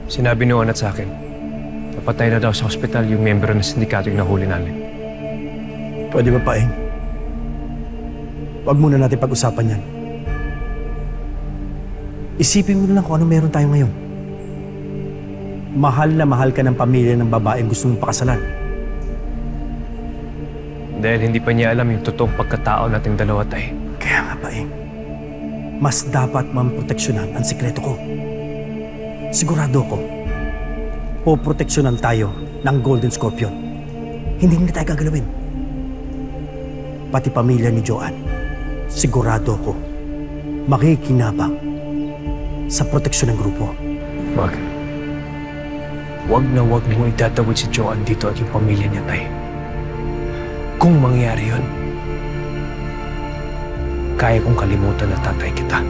Sinabi ni Onat sa akin, napatay na daw sa ospital yung miyembro ng sindikato yung nahuli namin. Pwede ba, Paeng? Huwag muna natin pag-usapan yan. Isipin mo na lang kung ano meron tayo ngayon. Mahal na mahal ka ng pamilya ng babaeng gusto mong pakasalan. Dahil hindi pa niya alam yung totoong pagkatao nating dalawa, Tay. Kaya nga, Paeng, mas dapat mamproteksyonan ang sikreto ko. Sigurado ko, poproteksyonan tayo ng Golden Scorpion. Hindi na tayo gagalawin. Pati pamilya ni Joanne, sigurado ko, makikinabang sa proteksyon ng grupo. Wag. Wag na wag mo itatawid si Joanne dito at yung pamilya niya, Tay. Kung mangyari yun, kaya kong kalimutan na tatay kita.